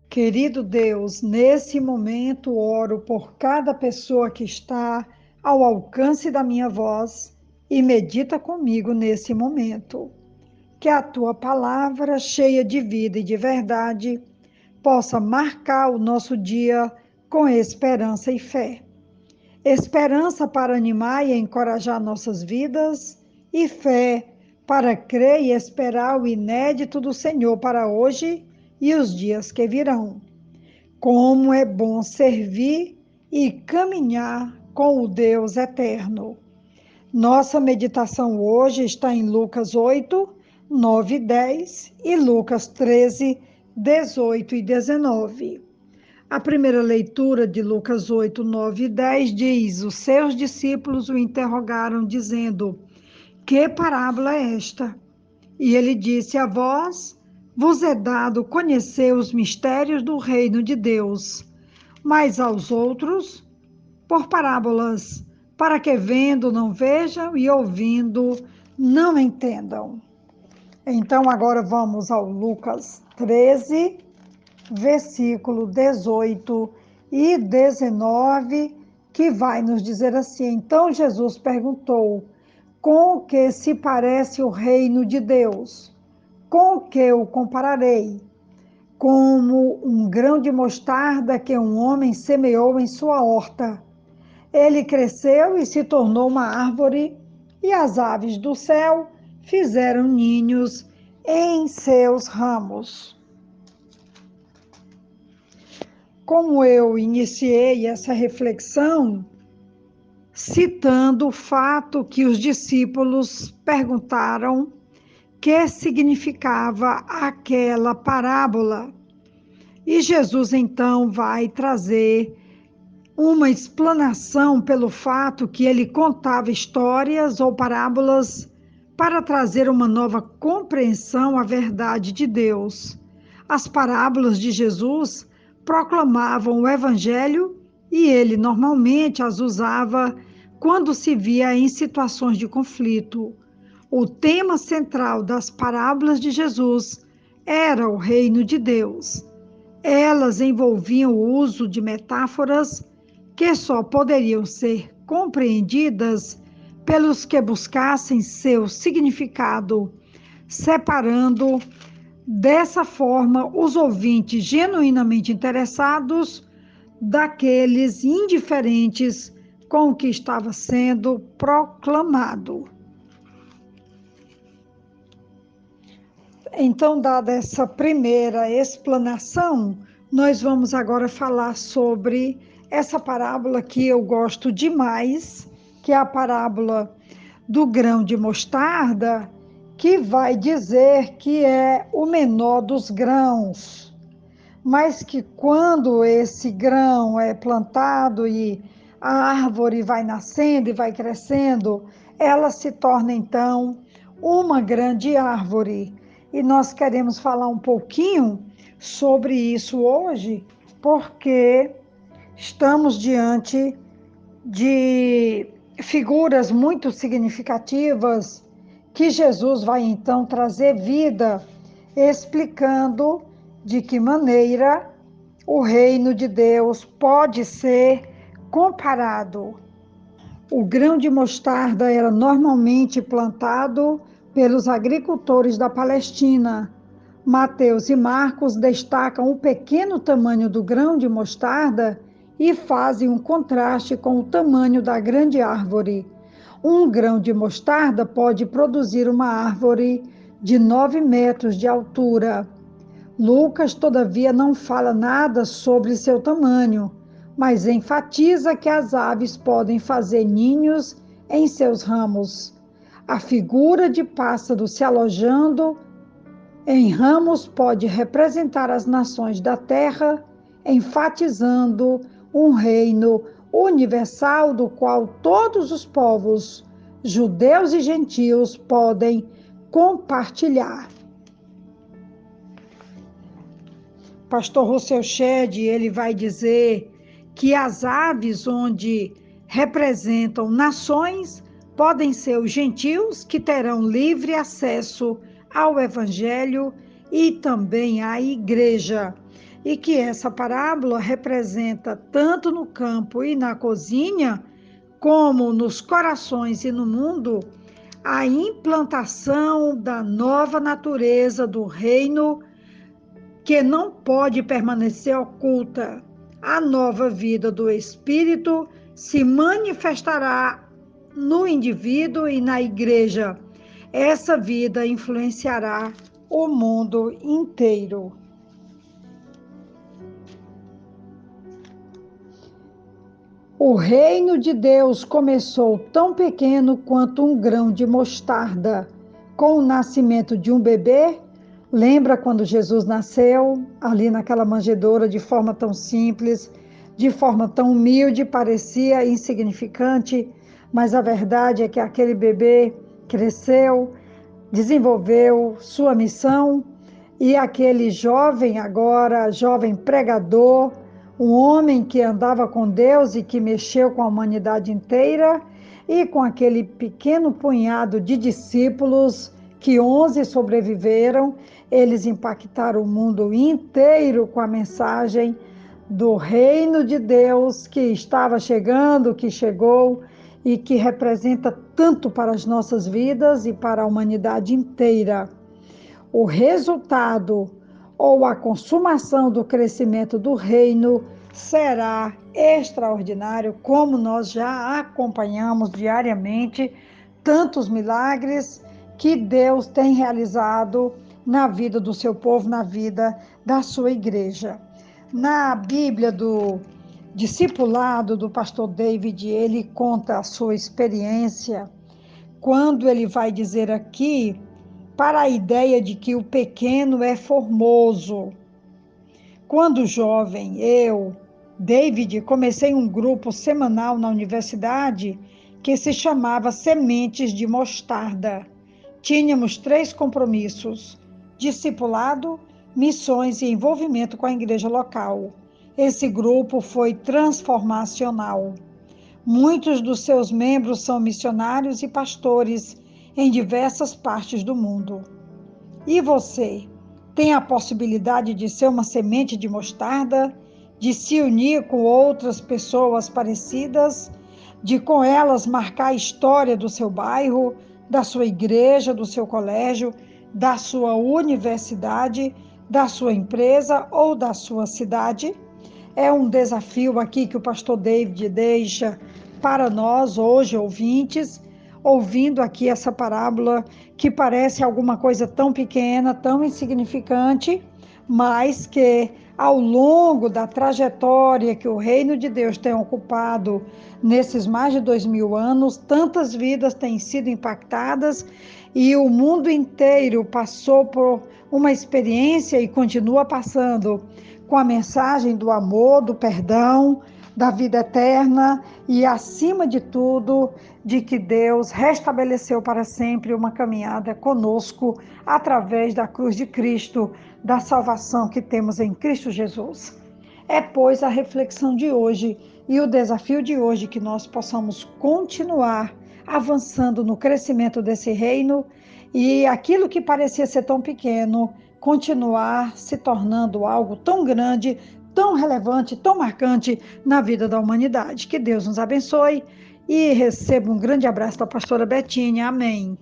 Querido Deus, nesse momento oro por cada pessoa que está ao alcance da minha voz e medita comigo nesse momento. Que a tua palavra, cheia de vida e de verdade, possa marcar o nosso dia com esperança e fé. Esperança para animar e encorajar nossas vidas e fé para crer e esperar o inédito do Senhor para hoje e os dias que virão. Como é bom servir e caminhar com o Deus eterno. Nossa meditação hoje está em Lucas 8, 9 e 10 e Lucas 13, 18 e 19. A primeira leitura de Lucas 8, 9 e 10 diz: Os seus discípulos o interrogaram, dizendo: Que parábola é esta? E ele disse: A vós vos é dado conhecer os mistérios do reino de Deus, mas aos outros por parábolas, para que vendo não vejam e ouvindo não entendam. Então agora vamos ao Lucas 13, versículo 18 e 19, que vai nos dizer assim: Então Jesus perguntou: Com que se parece o reino de Deus? Com que o compararei? Como um grão de mostarda que um homem semeou em sua horta. Ele cresceu e se tornou uma árvore, e as aves do céu fizeram ninhos em seus ramos. Como eu iniciei essa reflexão, citando o fato que os discípulos perguntaram que significava aquela parábola. E Jesus então vai trazer uma explanação pelo fato que ele contava histórias ou parábolas para trazer uma nova compreensão à verdade de Deus. As parábolas de Jesus proclamavam o evangelho e ele normalmente as usava quando se via em situações de conflito. O tema central das parábolas de Jesus era o reino de Deus. Elas envolviam o uso de metáforas que só poderiam ser compreendidas pelos que buscassem seu significado, separando dessa forma os ouvintes genuinamente interessados daqueles indiferentes com o que estava sendo proclamado. Então, dada essa primeira explanação, nós vamos agora falar sobre essa parábola que eu gosto demais, que é a parábola do grão de mostarda, que vai dizer que é o menor dos grãos, mas que quando esse grão é plantado e a árvore vai nascendo e vai crescendo, ela se torna então uma grande árvore. E nós queremos falar um pouquinho sobre isso hoje, porque estamos diante de figuras muito significativas que Jesus vai então trazer vida, explicando de que maneira o reino de Deus pode ser comparado. O grão de mostarda era normalmente plantado pelos agricultores da Palestina. Mateus e Marcos destacam o pequeno tamanho do grão de mostarda e fazem um contraste com o tamanho da grande árvore. Um grão de mostarda pode produzir uma árvore de 9 metros de altura. Lucas, todavia, não fala nada sobre seu tamanho, mas enfatiza que as aves podem fazer ninhos em seus ramos. A figura de pássaro se alojando em ramos pode representar as nações da terra, enfatizando um reino universal do qual todos os povos, judeus e gentios, podem compartilhar. Pastor Rousseau Shedd, ele vai dizer que as aves onde representam nações podem ser os gentios que terão livre acesso ao evangelho e também à igreja. e que essa parábola representa tanto no campo e na cozinha, como nos corações e no mundo, a implantação da nova natureza do reino que não pode permanecer oculta. A nova vida do Espírito se manifestará no indivíduo e na igreja. Essa vida influenciará o mundo inteiro. O reino de Deus começou tão pequeno quanto um grão de mostarda. Com o nascimento de um bebê, lembra quando Jesus nasceu, ali naquela manjedoura, de forma tão simples, de forma tão humilde, parecia insignificante, mas a verdade é que aquele bebê cresceu, desenvolveu sua missão, e aquele jovem, agora jovem pregador, um homem que andava com Deus e que mexeu com a humanidade inteira, e com aquele pequeno punhado de discípulos, que 11 sobreviveram, eles impactaram o mundo inteiro com a mensagem do reino de Deus que estava chegando, que chegou e que representa tanto para as nossas vidas e para a humanidade inteira. O resultado ou a consumação do crescimento do reino será extraordinário, como nós já acompanhamos diariamente tantos milagres que Deus tem realizado na vida do seu povo, na vida da sua igreja. Na Bíblia do discipulado do pastor David, ele conta a sua experiência quando ele vai dizer aqui para a ideia de que o pequeno é formoso. Quando jovem, eu, David, comecei um grupo semanal na universidade que se chamava Sementes de Mostarda. Tínhamos 3 compromissos: discipulado, missões e envolvimento com a igreja local. Esse grupo foi transformacional. Muitos dos seus membros são missionários e pastores em diversas partes do mundo. E você? Tem a possibilidade de ser uma semente de mostarda, de se unir com outras pessoas parecidas, de com elas marcar a história do seu bairro, da sua igreja, do seu colégio, da sua universidade, da sua empresa ou da sua cidade? É um desafio aqui que o pastor David deixa para nós hoje, ouvintes, ouvindo aqui essa parábola que parece alguma coisa tão pequena, tão insignificante, mas que ao longo da trajetória que o reino de Deus tem ocupado nesses mais de 2000 anos, tantas vidas têm sido impactadas e o mundo inteiro passou por uma experiência e continua passando com a mensagem do amor, do perdão, da vida eterna e, acima de tudo, de que Deus restabeleceu para sempre uma caminhada conosco através da cruz de Cristo, da salvação que temos em Cristo Jesus. É, pois, a reflexão de hoje e o desafio de hoje que nós possamos continuar avançando no crescimento desse reino e aquilo que parecia ser tão pequeno continuar se tornando algo tão grande, tão relevante, tão marcante na vida da humanidade. Que Deus nos abençoe e receba um grande abraço da pastora Betinha. Amém.